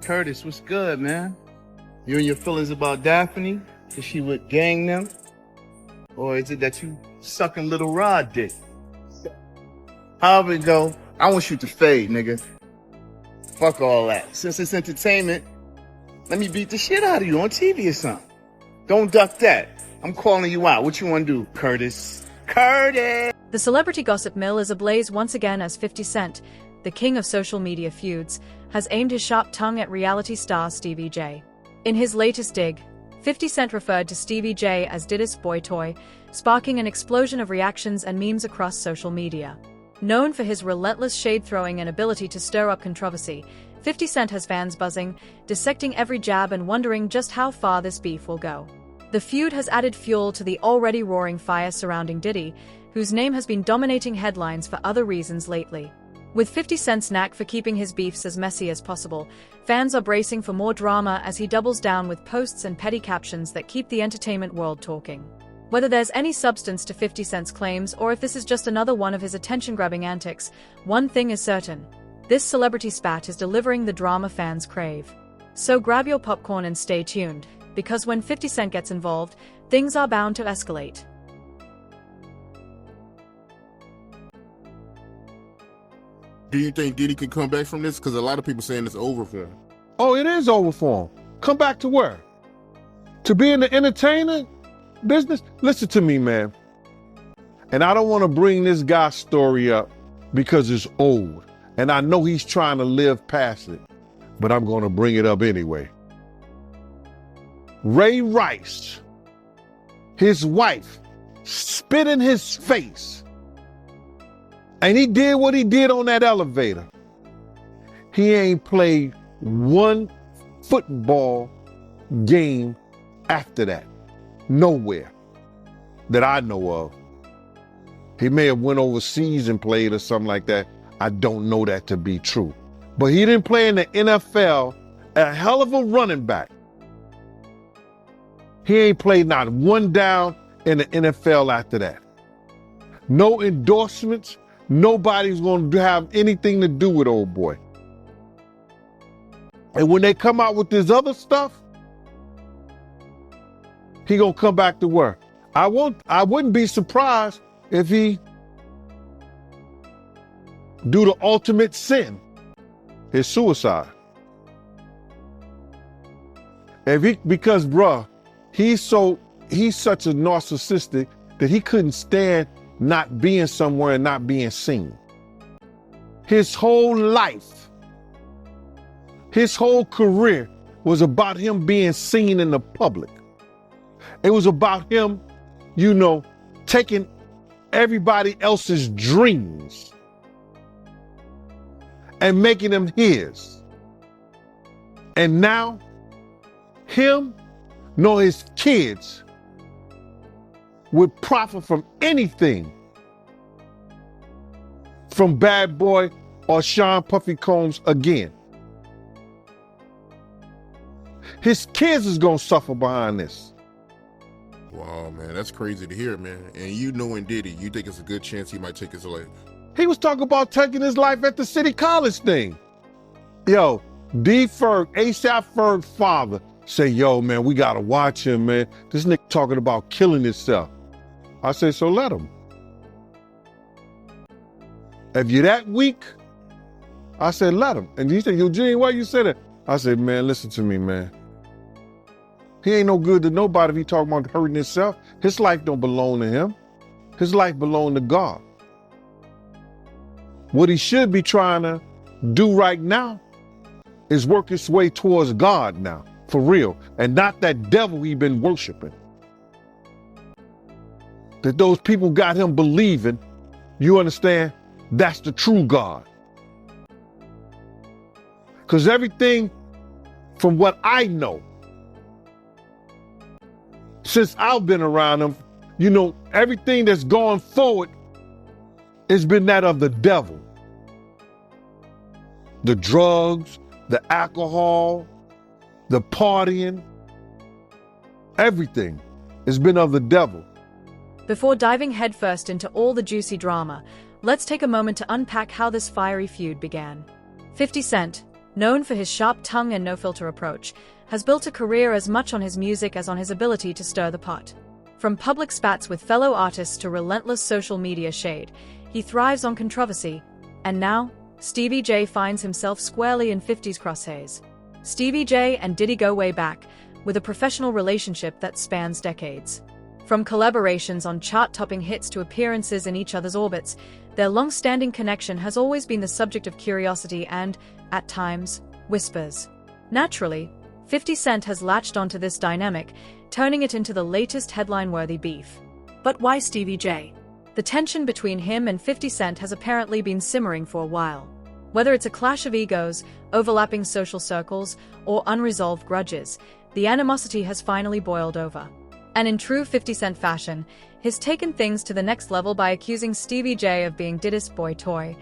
Curtis, what's good, man? You and your feelings about Daphne? Is she with gang them? Or is it that you sucking little Rod dick? However it go, I want you to fade, nigga. Fuck all that. Since it's entertainment, let me beat the shit out of you on TV or something. Don't duck that. I'm calling you out. What you want to do, Curtis? Curtis! The celebrity gossip mill is ablaze once again as 50 Cent, the king of social media feuds, has aimed his sharp tongue at reality star Stevie J. In his latest dig, 50 Cent referred to Stevie J as Diddy's boy toy, sparking an explosion of reactions and memes across social media. Known for his relentless shade-throwing and ability to stir up controversy, 50 Cent has fans buzzing, dissecting every jab and wondering just how far this beef will go. The feud has added fuel to the already roaring fire surrounding Diddy, whose name has been dominating headlines for other reasons lately. With 50 Cent's knack for keeping his beefs as messy as possible, fans are bracing for more drama as he doubles down with posts and petty captions that keep the entertainment world talking. Whether there's any substance to 50 Cent's claims or if this is just another one of his attention-grabbing antics, one thing is certain: this celebrity spat is delivering the drama fans crave. So grab your popcorn and stay tuned, because when 50 Cent gets involved, things are bound to escalate. Do you think Diddy can come back from this? Because a lot of people saying it's over for him. Oh, it is over for him. Come back to where? To be in the entertainment business? Listen to me, man. And I don't want to bring this guy's story up because it's old. And I know he's trying to live past it. But I'm going to bring it up anyway. Ray Rice, his wife, spit in his face. And he did what he did on that elevator. He ain't played one football game after that. Nowhere that I know of. He may have went overseas and played or something like that. I don't know that to be true. But he didn't play in the NFL, a hell of a running back. He ain't played not one down in the NFL after that. No endorsements. Nobody's going to have anything to do with old boy. And when they come out with this other stuff, he going to come back to work. I wouldn't be surprised if he do the ultimate sin, his suicide. Because bruh, he's such a narcissistic that he couldn't stand not being somewhere and not being seen. His whole life, his whole career was about him being seen in the public. It was about him, taking everybody else's dreams and making them his. And now, him nor his kids would profit from anything from Bad Boy or Sean Puffy Combs again. His kids is gonna suffer behind this. Wow, man, that's crazy to hear, man. And you knowing Diddy, you think it's a good chance he might take his life? He was talking about taking his life at the City College thing. Yo, D. Ferg, ASAP Ferg's father, say, yo, man, we gotta watch him, man. This nigga talking about killing himself. I say, so let him. If you're that weak, I said, let him. And he said, Eugene, why you say that? I said, man, listen to me, man. He ain't no good to nobody if he talking about hurting himself. His life don't belong to him. His life belong to God. What he should be trying to do right now is work his way towards God now, for real, and not that devil he been worshiping. That those people got him believing, you understand, that's the true God. Because everything from what I know, since I've been around him, everything that's gone forward has been that of the devil. The drugs, the alcohol, the partying, everything has been of the devil. Before diving headfirst into all the juicy drama, let's take a moment to unpack how this fiery feud began. 50 Cent, known for his sharp tongue and no-filter approach, has built a career as much on his music as on his ability to stir the pot. From public spats with fellow artists to relentless social media shade, he thrives on controversy. And now, Stevie J finds himself squarely in 50s crosshairs. Stevie J and Diddy go way back, with a professional relationship that spans decades. From collaborations on chart-topping hits to appearances in each other's orbits, their long-standing connection has always been the subject of curiosity and, at times, whispers. Naturally, 50 Cent has latched onto this dynamic, turning it into the latest headline-worthy beef. But why Stevie J? The tension between him and 50 Cent has apparently been simmering for a while. Whether it's a clash of egos, overlapping social circles, or unresolved grudges, the animosity has finally boiled over. And in true 50 Cent fashion, he's taken things to the next level by accusing Stevie J of being Diddy's boy toy.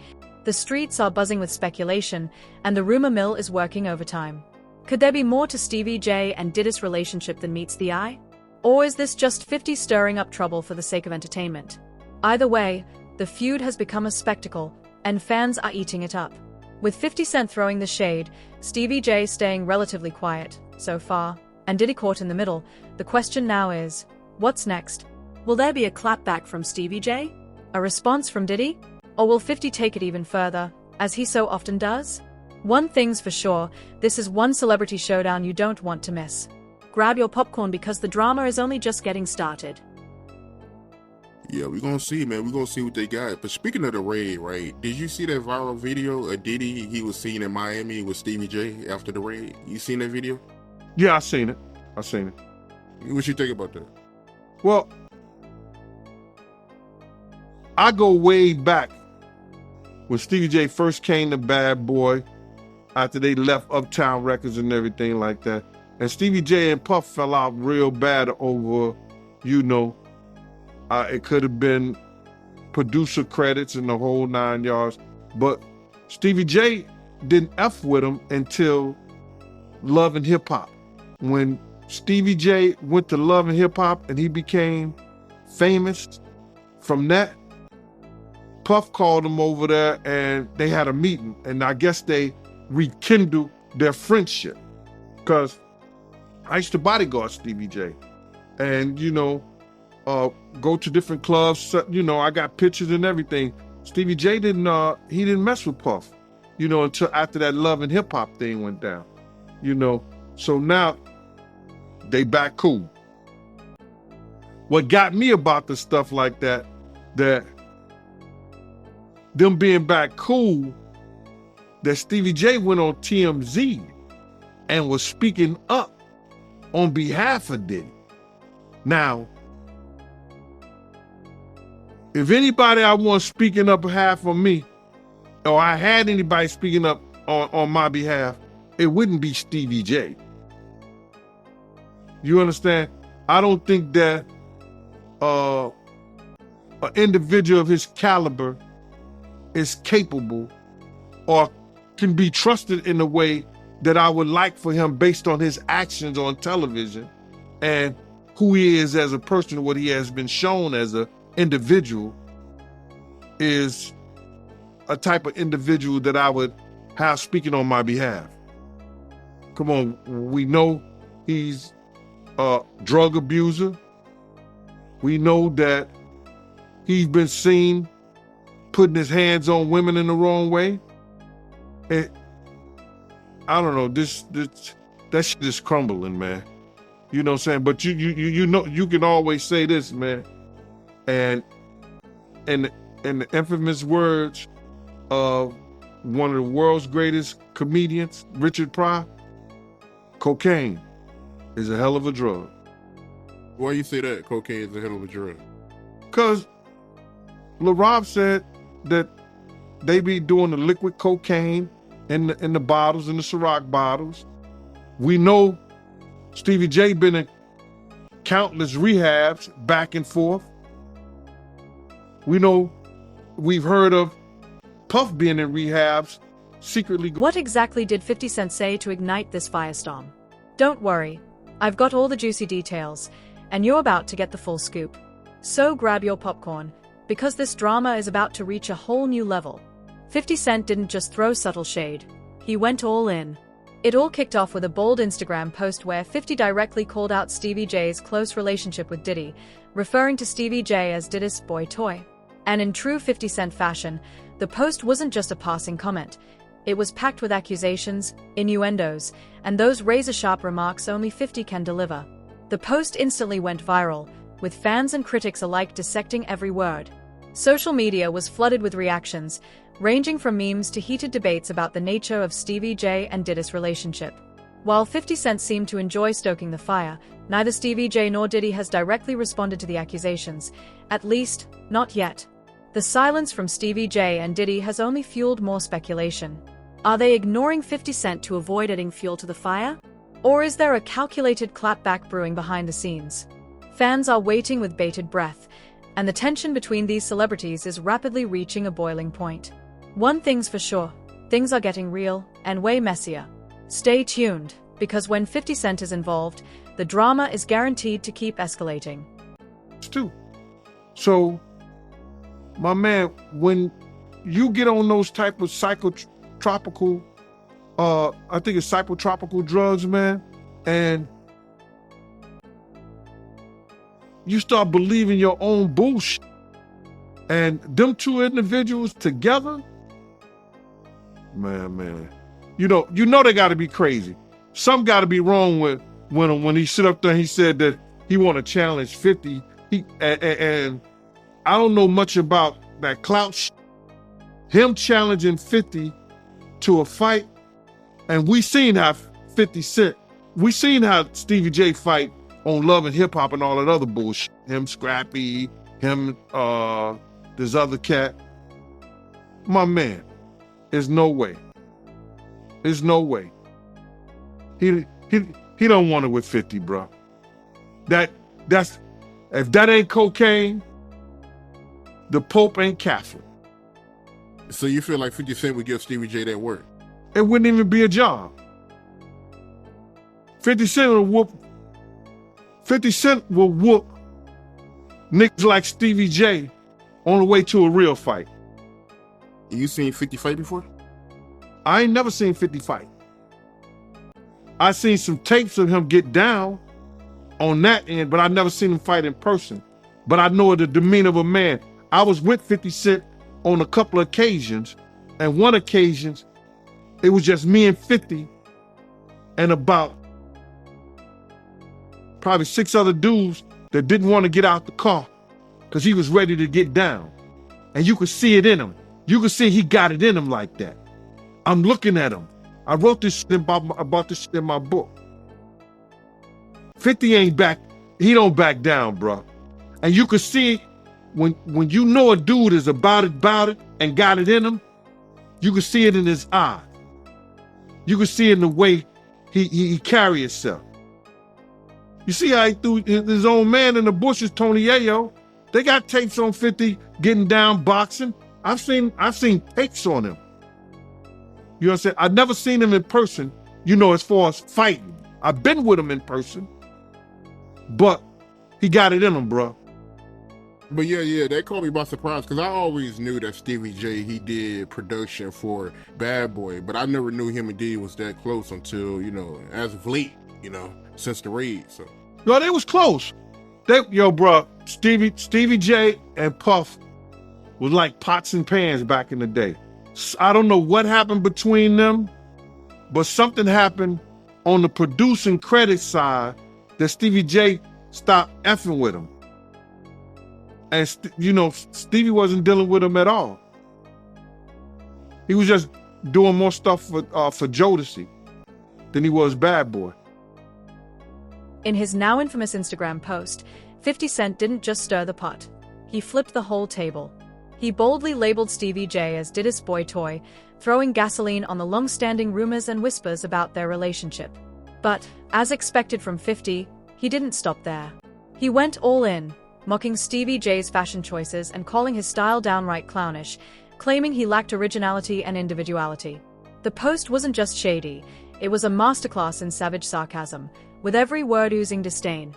The streets are buzzing with speculation, and the rumor mill is working overtime. Could there be more to Stevie J and Diddy's relationship than meets the eye? Or is this just 50 stirring up trouble for the sake of entertainment? Either way, the feud has become a spectacle, and fans are eating it up. With 50 Cent throwing the shade, Stevie J staying relatively quiet, so far, and Diddy caught in the middle, the question now is, what's next? Will there be a clapback from Stevie J? A response from Diddy? Or will 50 take it even further, as he so often does? One thing's for sure, this is one celebrity showdown you don't want to miss. Grab your popcorn because the drama is only just getting started. Yeah, we're gonna see, man. We're gonna see what they got. But speaking of the raid, right? Did you see that viral video of Diddy he was seen in Miami with Stevie J after the raid? You seen that video? Yeah, I seen it. What you think about that? Well, I go way back when Stevie J first came to Bad Boy, after they left Uptown Records and everything like that. And Stevie J and Puff fell out real bad over, it could have been producer credits and the whole 9 yards. But Stevie J didn't F with him until Love and Hip Hop. When Stevie J went to Love and Hip Hop and he became famous from that, Puff called him over there and they had a meeting. And I guess they rekindled their friendship. Because I used to bodyguard Stevie J. And, go to different clubs. I got pictures and everything. Stevie J didn't mess with Puff, until after that Love and Hip Hop thing went down, So now they back cool. What got me about the stuff like that them being back cool, that Stevie J went on TMZ and was speaking up on behalf of Diddy. Now, if anybody I want speaking up behalf of me, or I had anybody speaking up on my behalf, it wouldn't be Stevie J. You understand? I don't think that an individual of his caliber is capable or can be trusted in a way that I would like for him based on his actions on television and who he is as a person, what he has been shown as an individual is a type of individual that I would have speaking on my behalf. Come on, we know he's a drug abuser. We know that he's been seen putting his hands on women in the wrong way. And I don't know, that shit is crumbling, man. You know what I'm saying? But you can always say this, man. And in the infamous words of one of the world's greatest comedians, Richard Pryor, cocaine is a hell of a drug. Why you say that cocaine is a hell of a drug? Because LaRob said that they be doing the liquid cocaine in the bottles, in the Ciroc bottles. We know Stevie J been in countless rehabs back and forth. We know, we've heard of Puff being in rehabs secretly. What exactly did 50 Cent say to ignite this firestorm? Don't worry, I've got all the juicy details, and you're about to get the full scoop. So grab your popcorn, because this drama is about to reach a whole new level. 50 Cent didn't just throw subtle shade. He went all in. It all kicked off with a bold Instagram post where 50 directly called out Stevie J's close relationship with Diddy, referring to Stevie J as Diddy's boy toy. And in true 50 Cent fashion, the post wasn't just a passing comment. It was packed with accusations, innuendos, and those razor-sharp remarks only 50 can deliver. The post instantly went viral, with fans and critics alike dissecting every word. Social media was flooded with reactions, ranging from memes to heated debates about the nature of Stevie J and Diddy's relationship. While 50 Cent seemed to enjoy stoking the fire, neither Stevie J nor Diddy has directly responded to the accusations, at least, not yet. The silence from Stevie J and Diddy has only fueled more speculation. Are they ignoring 50 Cent to avoid adding fuel to the fire? Or is there a calculated clapback brewing behind the scenes? Fans are waiting with bated breath, and the tension between these celebrities is rapidly reaching a boiling point. One thing's for sure, things are getting real and way messier. Stay tuned, because when 50 Cent is involved, the drama is guaranteed to keep escalating. So, my man, when you get on those type of psychotropical, I think it's psychotropical drugs, man, and you start believing your own bullshit, and them two individuals together, man, you know they got to be crazy. Something got to be wrong with when he sit up there and he said that he want to challenge 50. And I don't know much about that clout him challenging 50 to a fight, and we seen how 50 Cent, we seen how Stevie J fight on Love and Hip Hop and all that other bullshit. Him, Scrappy, him, this other cat. My man, there's no way. There's no way. He don't want it with 50, bro. That's if that ain't cocaine, the Pope ain't Catholic. So you feel like 50 Cent would give Stevie J that work? It wouldn't even be a job. 50 Cent will whoop niggas like Stevie J on the way to a real fight. You seen 50 fight before? I ain't never seen 50 fight. I seen some tapes of him get down on that end, but I never seen him fight in person. But I know the demeanor of a man. I was with 50 Cent on a couple of occasions, and one occasion, it was just me and 50 and about probably 6 other dudes that didn't want to get out the car because he was ready to get down. And you could see it in him. You could see he got it in him like that. I'm looking at him. I wrote this shit about this shit in my book. 50 ain't back. He don't back down, bro. And you could see when you know a dude is about it, and got it in him, you could see it in his eye. You could see it in the way he carry himself. You see how he threw his own man in the bushes, Tony Ayo. They got tapes on 50 getting down boxing. I've seen takes on him. You know what I'm saying? I've never seen him in person, as far as fighting. I've been with him in person, but he got it in him, bro. But yeah, that caught me by surprise because I always knew that Stevie J, he did production for Bad Boy, but I never knew him and Diddy was that close until, as of late, since the raid. So. No, they was close. Bro, Stevie J and Puff was like pots and pans back in the day. I don't know what happened between them, but something happened on the producing credit side that Stevie J stopped effing with him. And, Stevie wasn't dealing with him at all. He was just doing more stuff for Jodeci than he was Bad Boy. In his now infamous Instagram post, 50 Cent didn't just stir the pot. He flipped the whole table. He boldly labeled Stevie J as Diddy's boy toy, throwing gasoline on the long-standing rumors and whispers about their relationship. But, as expected from 50, he didn't stop there. He went all in, mocking Stevie J's fashion choices and calling his style downright clownish, claiming he lacked originality and individuality. The post wasn't just shady, it was a masterclass in savage sarcasm, with every word oozing disdain.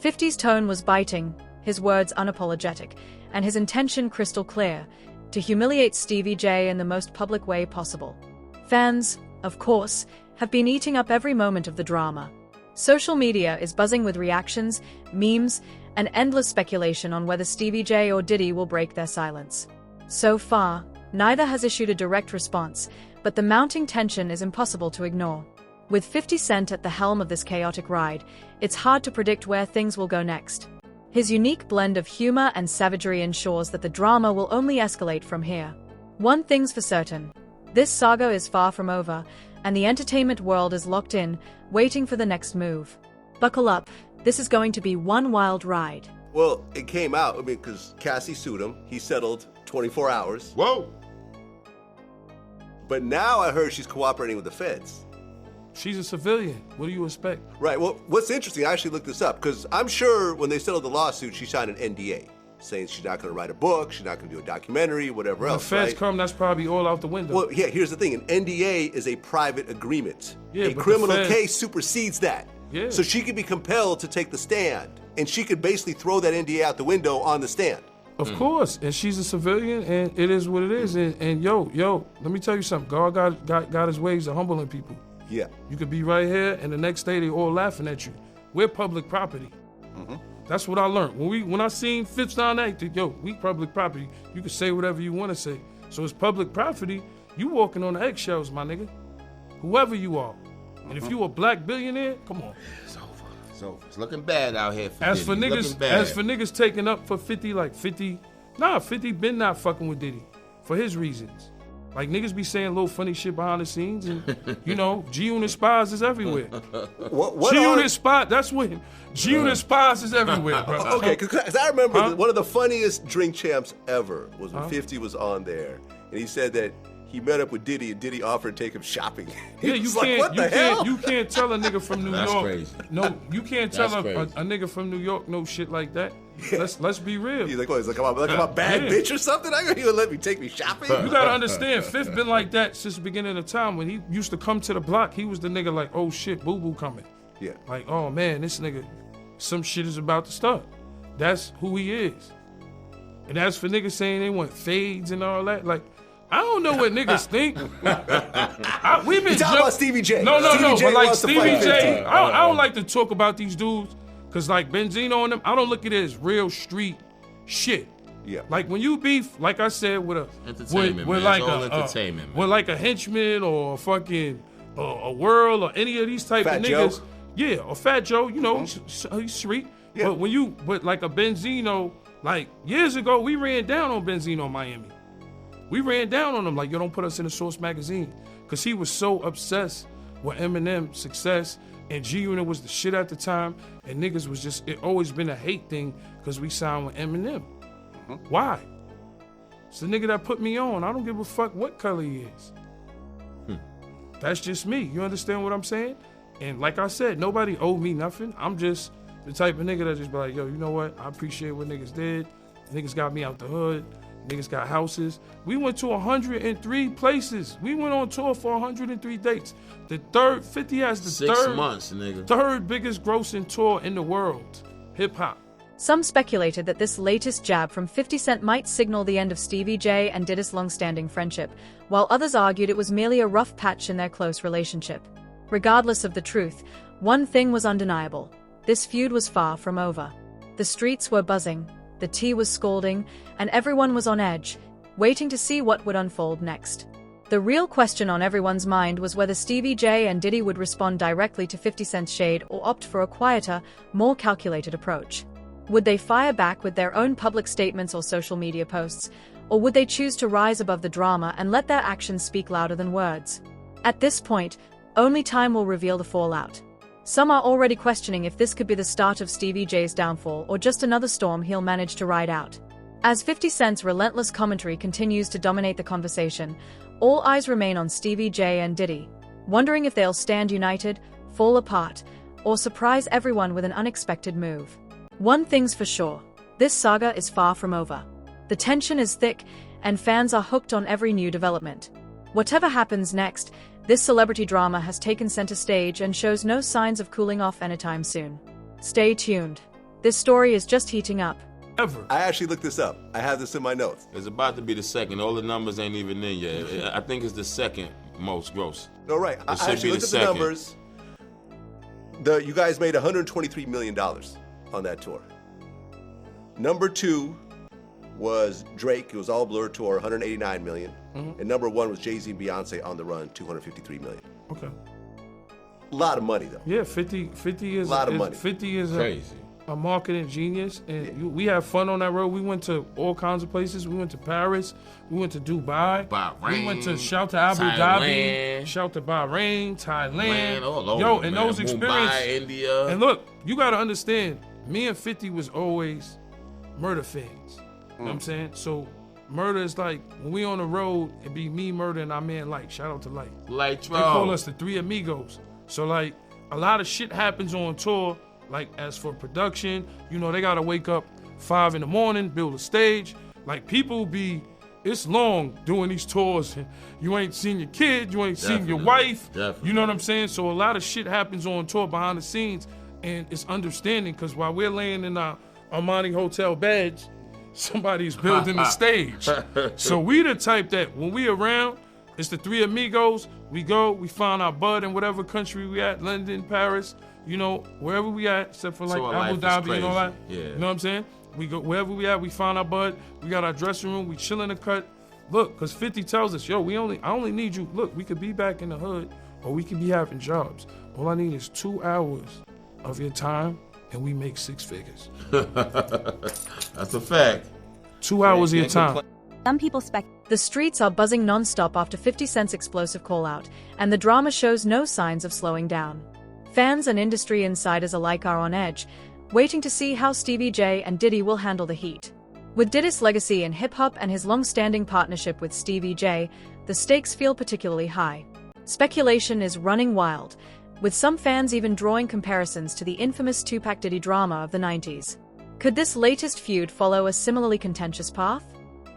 50's tone was biting, his words unapologetic, and his intention crystal clear, to humiliate Stevie J in the most public way possible. Fans, of course, have been eating up every moment of the drama. Social media is buzzing with reactions, memes, and endless speculation on whether Stevie J or Diddy will break their silence. So far, neither has issued a direct response, but the mounting tension is impossible to ignore. With 50 Cent at the helm of this chaotic ride, it's hard to predict where things will go next. His unique blend of humor and savagery ensures that the drama will only escalate from here. One thing's for certain: this saga is far from over, and the entertainment world is locked in, waiting for the next move. Buckle up, this is going to be one wild ride. Well, it came out, because Cassie sued him. He settled 24 hours. Whoa! But now I heard she's cooperating with the feds. She's a civilian. What do you expect? Right, well, what's interesting, I actually looked this up, because I'm sure when they settled the lawsuit, she signed an NDA, saying she's not going to write a book, she's not going to do a documentary, whatever When else, the feds right? come, that's probably all out the window. Well, yeah, here's the thing. An NDA is a private agreement. Yeah, a but the criminal feds- case supersedes that. Yeah. So she could be compelled to take the stand, and she could basically throw that NDA out the window on the stand. Of course, and she's a civilian, and it is what it is. And yo, let me tell you something. God got his ways of humbling people. Yeah. You could be right here, and the next day they all laughing at you. We're public property. That's what I learned. When I seen Fitz down there, we public property. You can say whatever you want to say. So it's public property. You walking on eggshells, my nigga. Whoever you are. And if you a black billionaire, come on. It's over. It's over. It's looking bad out here for As Diddy. for Looking bad. niggas taking up for 50, 50 been not fucking with Diddy for his reasons. Like, niggas be saying little funny shit behind the scenes, and, G-Unit spies is everywhere. What G-Unit spy, that's what, G-Unit spies is everywhere, bro. Okay, because I remember one of the funniest Drink Champs ever was when 50 was on there, and he said that he met up with Diddy, and Diddy offered to take him shopping. He Yeah, you was like, can't, what the hell? you can't tell a nigga from New That's York. crazy. No, you can't tell a That's crazy. nigga from New York no shit like that. Let's be real. He's like, what? He's like, I'm a bad Yeah. bitch or something? I gonna let me take me shopping? You gotta understand, Fifth been like that since the beginning of time. When he used to come to the block, he was the nigga like, oh shit, boo boo coming. Yeah. Like, oh man, this nigga, some shit is about to start. That's who he is. And as for niggas saying they want fades and all that, like, I don't know what niggas think. We've been You talking about Stevie J. No, Stevie J but like wants to Stevie fight J, 50. I don't like to talk about these dudes, cause like Benzino and them, I don't look at it as real street shit. Yeah. Like when you beef, like I said, with Entertainment, with man. like It's all a entertainment, man. with like a henchman or a fucking a World or any of these type Fat of Joe. niggas. Yeah, or Fat Joe, he's street. Yeah. But like a Benzino, like years ago, we ran down on Benzino in Miami. We ran down on him like, yo, don't put us in the Source magazine. Cause he was so obsessed with Eminem's success, and G-Unit was the shit at the time, and niggas was just, it always been a hate thing cause we signed with Eminem. Why? It's the nigga that put me on. I don't give a fuck what color he is. That's just me. You understand what I'm saying? And like I said, nobody owed me nothing. I'm just the type of nigga that just be like, yo, you know what? I appreciate what niggas did. Niggas got me out the hood. Niggas got houses. We went to 103 places. We went on tour for 103 dates. The third, 50 has the 6 third, months, nigga. third biggest grossing tour in the world. Hip hop. Some speculated that this latest jab from 50 Cent might signal the end of Stevie J and Diddy's long-standing friendship, while others argued it was merely a rough patch in their close relationship. Regardless of the truth, one thing was undeniable. This feud was far from over. The streets were buzzing, the tea was scalding, and everyone was on edge, waiting to see what would unfold next. The real question on everyone's mind was whether Stevie J and Diddy would respond directly to 50 Cent's shade or opt for a quieter, more calculated approach. Would they fire back with their own public statements or social media posts, or would they choose to rise above the drama and let their actions speak louder than words? At this point, only time will reveal the fallout. Some are already questioning if this could be the start of Stevie J's downfall or just another storm he'll manage to ride out. As 50 Cent's relentless commentary continues to dominate the conversation, all eyes remain on Stevie J and Diddy, wondering if they'll stand united, fall apart, or surprise everyone with an unexpected move. One thing's for sure, this saga is far from over. The tension is thick, and fans are hooked on every new development. Whatever happens next, this celebrity drama has taken center stage and shows no signs of cooling off anytime soon. Stay tuned. This story is just heating up. Ever. I actually looked this up. I have this in my notes. It's about to be the second. All the numbers ain't even in yet. I think it's the second most gross. No, right. I should actually be looked the at the second. numbers. You guys made $123 million on that tour. Number 2 was Drake. It was all Blur tour, $189 million. And number 1 was Jay-Z and Beyonce on the Run, $253 million. Okay. A lot of money though. Yeah, 50 is a lot of money. 50 is Crazy. a marketing genius, and we had fun on that road. We went to all kinds of places. We went to Paris. We went to Dubai. Bahrain, we went to shout to Abu Dhabi. Shout to Bahrain, Thailand. All over, Yo, and man. those experiences. Mumbai, India. And look, you got to understand, me and 50 was always Murder fans. You know what I'm saying? So Murder is like, when we on the road, it be me, Murder, and our man Light. Shout out to Light. Light, They call us the Three Amigos. So like, a lot of shit happens on tour. Like, as for production, you know, they gotta wake up 5 in the morning, build a stage. Like, people be, it's long doing these tours. And you ain't seen your kid, you ain't seen your wife. Definitely. You know what I'm saying? So a lot of shit happens on tour behind the scenes. And it's understanding, because while we're laying in our Armani hotel beds, somebody's building the stage. So we the type that when we around, it's the Three Amigos. We go, we find our bud in whatever country we at, London, Paris, you know, wherever we at, except for like So our Abu life is Dhabi and all that. crazy. Yeah. You know what I'm saying? We go wherever we at, we find our bud. We got our dressing room. We chill in the cut. Look, because 50 tells us, yo, I only need you. Look, we could be back in the hood, or we could be having jobs. All I need is 2 hours of your time, and we make 6 figures. That's a fact. 2 hours of your time. Some people speculate. The streets are buzzing non-stop after 50 Cent's explosive call-out, and the drama shows no signs of slowing down. Fans and industry insiders alike are on edge, waiting to see how Stevie J and Diddy will handle the heat. With Diddy's legacy in hip-hop and his long-standing partnership with Stevie J, the stakes feel particularly high. Speculation is running wild, with some fans even drawing comparisons to the infamous Tupac-Diddy drama of the 90s. Could this latest feud follow a similarly contentious path?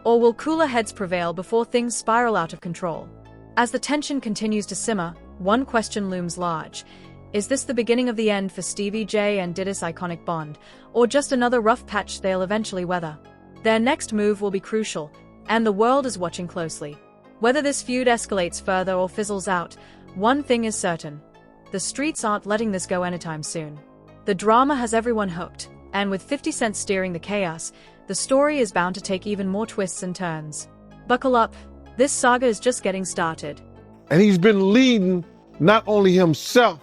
Or will cooler heads prevail before things spiral out of control? As the tension continues to simmer, one question looms large. Is this the beginning of the end for Stevie J and Diddy's iconic bond, or just another rough patch they'll eventually weather? Their next move will be crucial, and the world is watching closely. Whether this feud escalates further or fizzles out, one thing is certain. The streets aren't letting this go anytime soon. The drama has everyone hooked, and with 50 Cent steering the chaos, the story is bound to take even more twists and turns. Buckle up, this saga is just getting started. And he's been leading not only himself,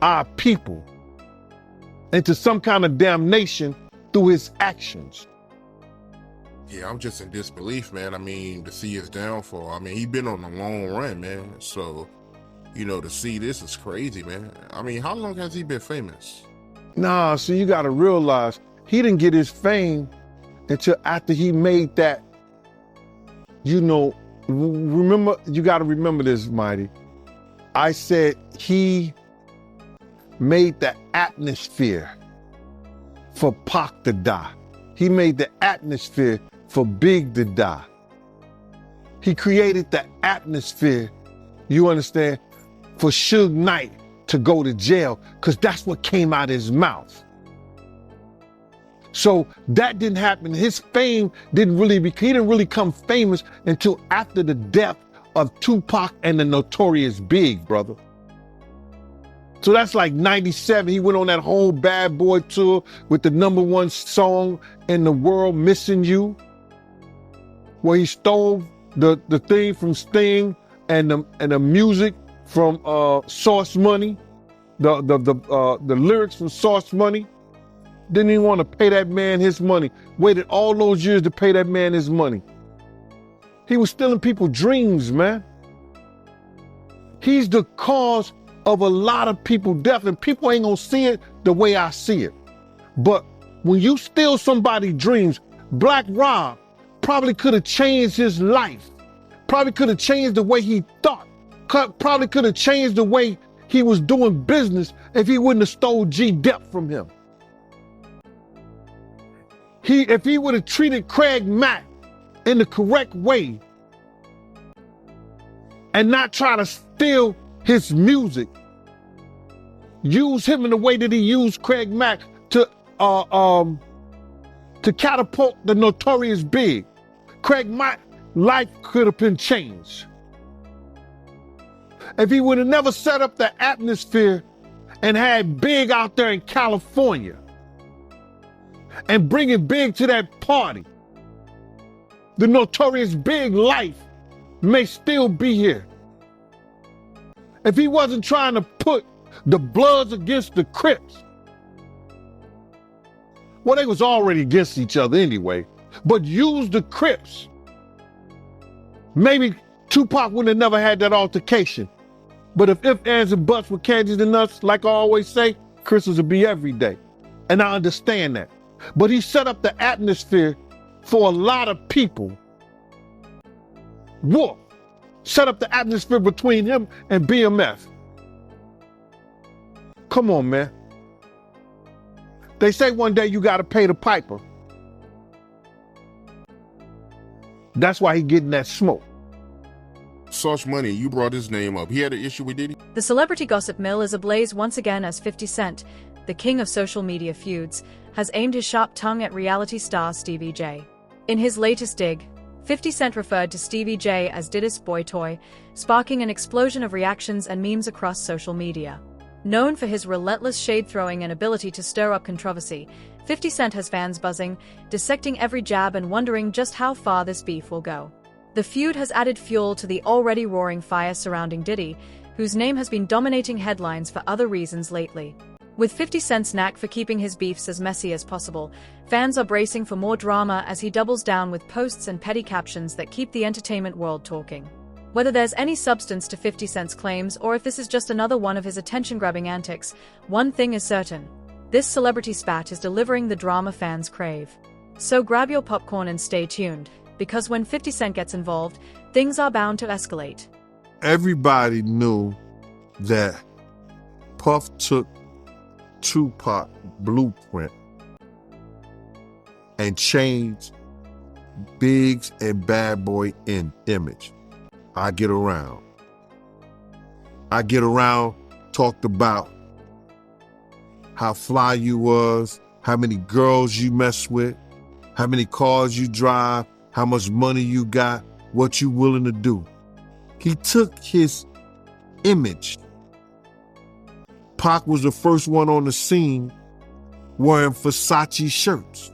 our people, into some kind of damnation through his actions. Yeah, I'm just in disbelief, man. I mean, to see his downfall. I mean, he's been on a long run, man. So, you know, to see this is crazy, man. I mean, how long has he been famous? Nah, so you gotta realize, he didn't get his fame until after he made that, you know, remember, you gotta remember this, Mighty. I said he made the atmosphere for Pac to die. He made the atmosphere for Big to die. He created the atmosphere, you understand, for Suge Knight to go to jail, because that's what came out of his mouth. So that didn't happen. His fame he didn't really come famous until after the death of Tupac and the Notorious Big, brother. So that's like 97. He went on that whole Bad Boy tour with the #1 song in the world, Missing You, where he stole the thing from Sting and the music from Source Money, the lyrics from Source Money. Didn't even want to pay that man his money. Waited all those years to pay that man his money. He was stealing people's dreams, man. He's the cause of a lot of people's death, and people ain't gonna see it the way I see it. But when you steal somebody's dreams, Black Rob probably could have changed his life. Probably could have changed the way he thought. Probably could have changed the way he was doing business if he wouldn't have stole G-Dep from him. If he would have treated Craig Mack in the correct way and not try to steal his music, use him in the way that he used Craig Mack to catapult the Notorious Big, Craig Mack's life could have been changed. if he would have never set up the atmosphere and had Big out there in California and bringing Big to that party, the notorious Big life may still be here. If he wasn't trying to put the Bloods against the Crips, well, they was already against each other anyway, but use the Crips, maybe Tupac wouldn't have never had that altercation. But if ands, and buts were candies and nuts, like I always say, Christmas would be every day. And I understand that. But he set up the atmosphere for a lot of people. Wolf set up the atmosphere between him and BMF. Come on, man. They say one day you gotta pay the piper. That's why he getting that smoke. Sauce Money, you brought his name up. He had an issue with Diddy? The celebrity gossip mill is ablaze once again as 50 Cent, the king of social media feuds, has aimed his sharp tongue at reality star Stevie J. In his latest dig, 50 Cent referred to Stevie J as Diddy's boy toy, sparking an explosion of reactions and memes across social media. Known for his relentless shade-throwing and ability to stir up controversy, 50 Cent has fans buzzing, dissecting every jab and wondering just how far this beef will go. The feud has added fuel to the already roaring fire surrounding Diddy, whose name has been dominating headlines for other reasons lately. With 50 Cent's knack for keeping his beefs as messy as possible, fans are bracing for more drama as he doubles down with posts and petty captions that keep the entertainment world talking. Whether there's any substance to 50 Cent's claims or if this is just another one of his attention-grabbing antics, one thing is certain: this celebrity spat is delivering the drama fans crave. So grab your popcorn and stay tuned, because when 50 Cent gets involved, things are bound to escalate. Everybody knew that Puff took Tupac blueprint and changed Biggs and Bad Boy in image. I Get Around talked about how fly you was, how many girls you mess with, how many cars you drive, how much money you got, what you willing to do. He took his image. Pac was the first one on the scene wearing Versace shirts.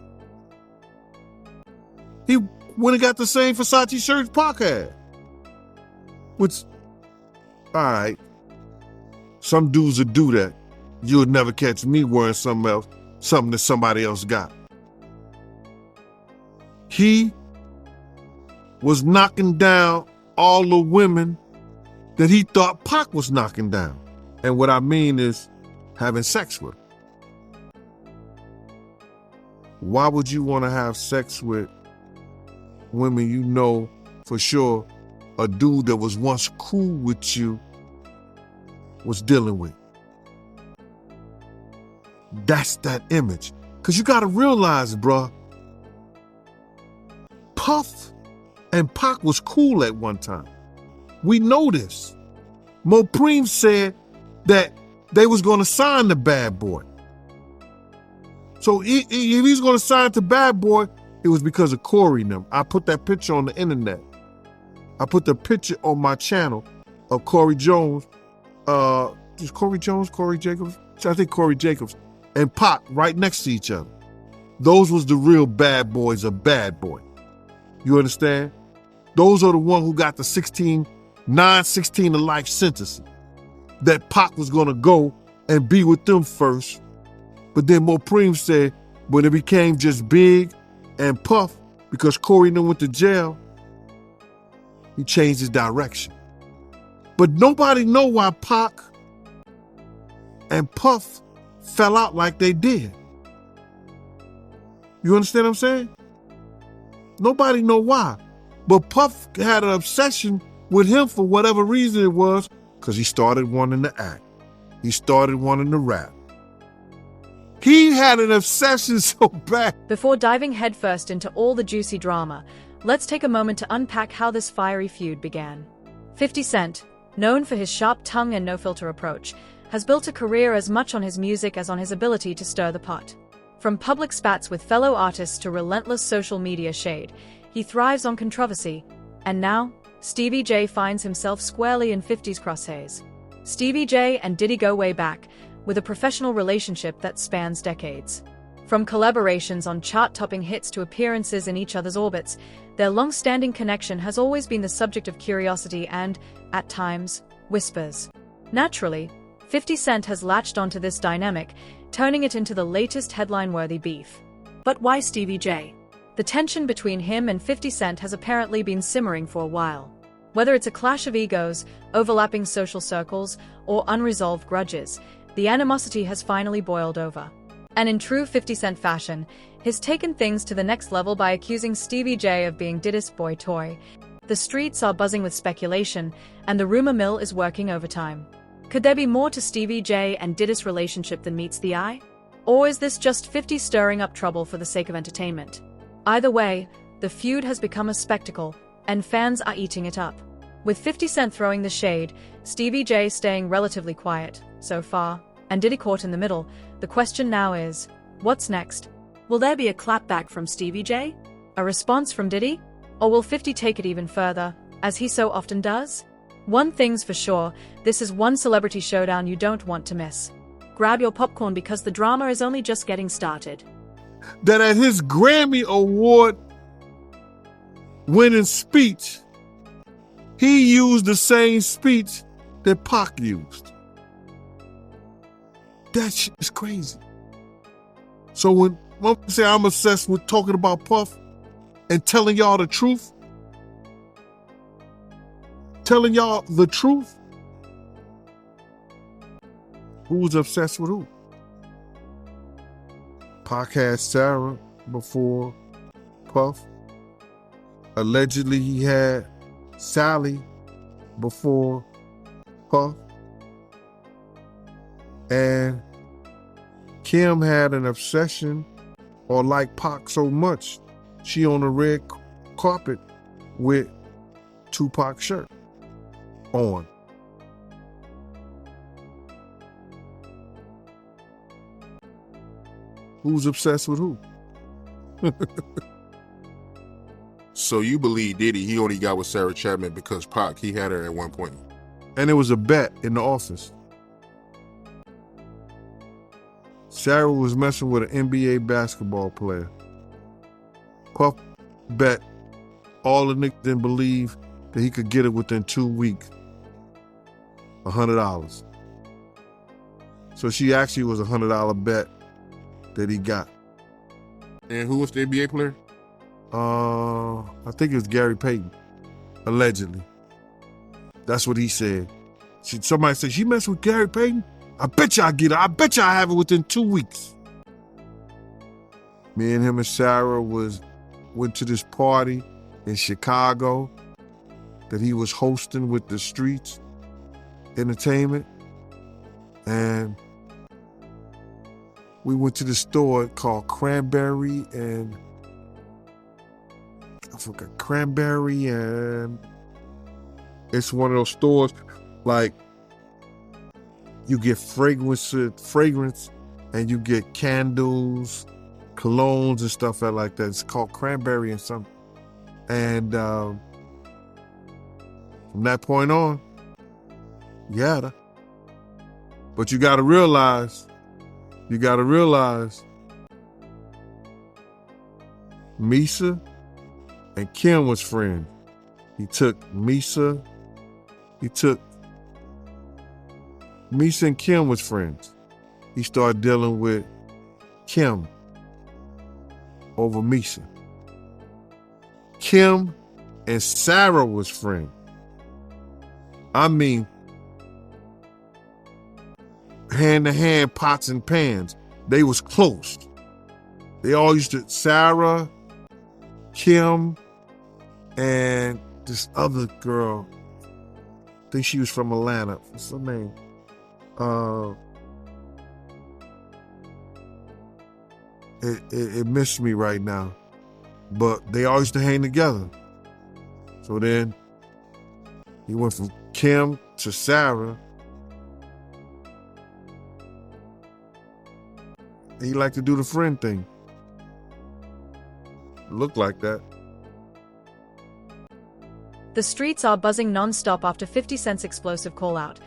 He went and got the same Versace shirts Pac had. Which, all right, some dudes would do that. You would never catch me wearing something else, something that somebody else got. He was knocking down all the women that he thought Pac was knocking down. And what I mean is having sex with. Why would you want to have sex with women you know for sure a dude that was once cool with you was dealing with? That's that image. Because you got to realize, bruh, Puff and Pac was cool at one time. We know this. Mopreem said that they was going to sign the Bad Boy. So if he's going to sign to Bad Boy, it was because of Corey and them. I put that picture on the internet. I put the picture on my channel of Corey Jones. Is Corey Jones, Corey Jacobs? I think Corey Jacobs and Pac right next to each other. Those was the real bad boys of Bad Boy. You understand? Those are the ones who got the 16 to life sentences. That Pac was going to go and be with them first. But then Mopreem said when it became just Big and Puff, because Corey and them went to jail, he changed his direction. But nobody know why Pac and Puff fell out like they did. You understand what I'm saying? Nobody know why. But Puff had an obsession with him for whatever reason it was, because he started wanting to act. He started wanting to rap. He had an obsession so bad. Before diving headfirst into all the juicy drama, let's take a moment to unpack how this fiery feud began. 50 Cent, known for his sharp tongue and no-filter approach, has built a career as much on his music as on his ability to stir the pot. From public spats with fellow artists to relentless social media shade, he thrives on controversy. And now, Stevie J finds himself squarely in 50's crosshairs. Stevie J and Diddy go way back, with a professional relationship that spans decades. From collaborations on chart-topping hits to appearances in each other's orbits, their long-standing connection has always been the subject of curiosity and, at times, whispers. Naturally, 50 Cent has latched onto this dynamic, turning it into the latest headline-worthy beef. But why Stevie J? The tension between him and 50 Cent has apparently been simmering for a while. Whether it's a clash of egos, overlapping social circles, or unresolved grudges, the animosity has finally boiled over. And in true 50 Cent fashion, he's taken things to the next level by accusing Stevie J of being Diddy's boy toy. The streets are buzzing with speculation, and the rumor mill is working overtime. Could there be more to Stevie J and Diddy's relationship than meets the eye? Or is this just 50 stirring up trouble for the sake of entertainment? Either way, the feud has become a spectacle, and fans are eating it up. With 50 Cent throwing the shade, Stevie J staying relatively quiet, so far, and Diddy caught in the middle, the question now is, what's next? Will there be a clapback from Stevie J? A response from Diddy? Or will 50 take it even further, as he so often does? One thing's for sure, this is one celebrity showdown you don't want to miss. Grab your popcorn because the drama is only just getting started. That at his Grammy Award winning speech, he used the same speech that Pac used. That shit is crazy. So when I say I'm obsessed with talking about Puff and telling y'all the truth, who's obsessed with who? Pac had Sarah before Puff. Allegedly, he had Sally before Puff. And Kim had an obsession or liked Pac so much, she on the red carpet with Tupac's shirt on. Who's obsessed with who? So you believe Diddy, he only got with Sarah Chapman because Pac, he had her at one point. And it was a bet in the office. Sarah was messing with an NBA basketball player. Puff bet all the niggas didn't believe that he could get it within 2 weeks. $100. So she actually was a $100 bet that he got. And who was the NBA player? I think it was Gary Payton, allegedly. That's what he said. Somebody said, she messed with Gary Payton? I bet you I get it. I bet you I have it within 2 weeks. Me and him and Sarah went to this party in Chicago that he was hosting with the Streets Entertainment. And we went to the store called Cranberry and it's one of those stores like you get fragrance and you get candles, colognes and stuff like that. It's called Cranberry and something. And from that point on, yeah. But you gotta realize, Misa and Kim was friends. Misa and Kim was friends. He started dealing with Kim over Misa. Kim and Sarah was friends. I mean, hand to hand, pots and pans. They was close. They all used to, Sarah, Kim, and this other girl, I think she was from Atlanta. What's her name? It missed me right now. But they all used to hang together. So then he went from Kim to Sarah. He liked to do the friend thing. Looked like that. The streets are buzzing non-stop after 50 Cent's explosive call-out,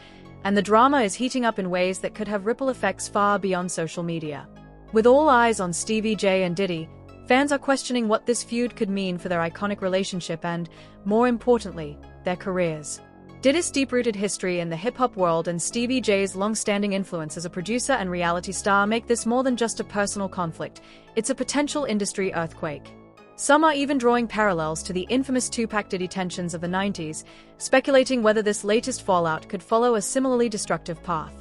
and the drama is heating up in ways that could have ripple effects far beyond social media. With all eyes on Stevie J and Diddy, fans are questioning what this feud could mean for their iconic relationship and, more importantly, their careers. Diddy's deep-rooted history in the hip-hop world and Stevie J's long-standing influence as a producer and reality star make this more than just a personal conflict. It's a potential industry earthquake. Some are even drawing parallels to the infamous Tupac Diddy tensions of the 90s, speculating whether this latest fallout could follow a similarly destructive path.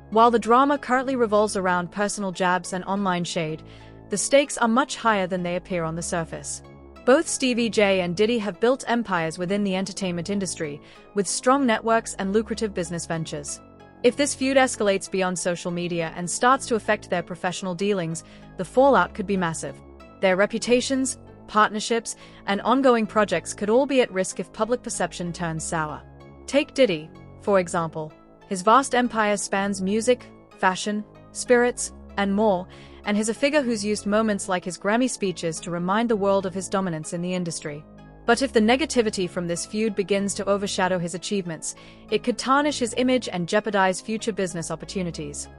While the drama currently revolves around personal jabs and online shade, the stakes are much higher than they appear on the surface. Both Stevie J and Diddy have built empires within the entertainment industry, with strong networks and lucrative business ventures. If this feud escalates beyond social media and starts to affect their professional dealings, the fallout could be massive. Their reputations, partnerships, and ongoing projects could all be at risk if public perception turns sour. Take Diddy, for example. His vast empire spans music, fashion, spirits, and more, and he's a figure who's used moments like his Grammy speeches to remind the world of his dominance in the industry. But if the negativity from this feud begins to overshadow his achievements, it could tarnish his image and jeopardize future business opportunities.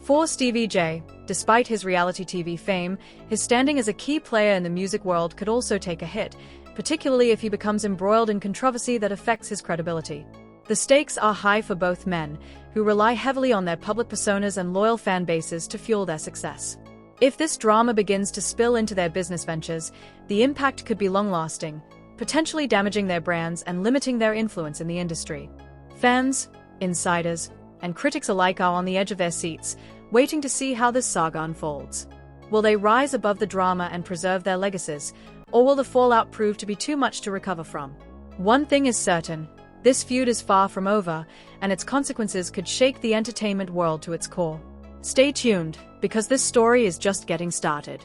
For Stevie J, despite his reality TV fame, his standing as a key player in the music world could also take a hit, particularly if he becomes embroiled in controversy that affects his credibility. The stakes are high for both men, who rely heavily on their public personas and loyal fan bases to fuel their success. If this drama begins to spill into their business ventures, the impact could be long-lasting, potentially damaging their brands and limiting their influence in the industry. Fans, insiders, and critics alike are on the edge of their seats, waiting to see how this saga unfolds. Will they rise above the drama and preserve their legacies, or will the fallout prove to be too much to recover from? One thing is certain, this feud is far from over, and its consequences could shake the entertainment world to its core. Stay tuned, because this story is just getting started.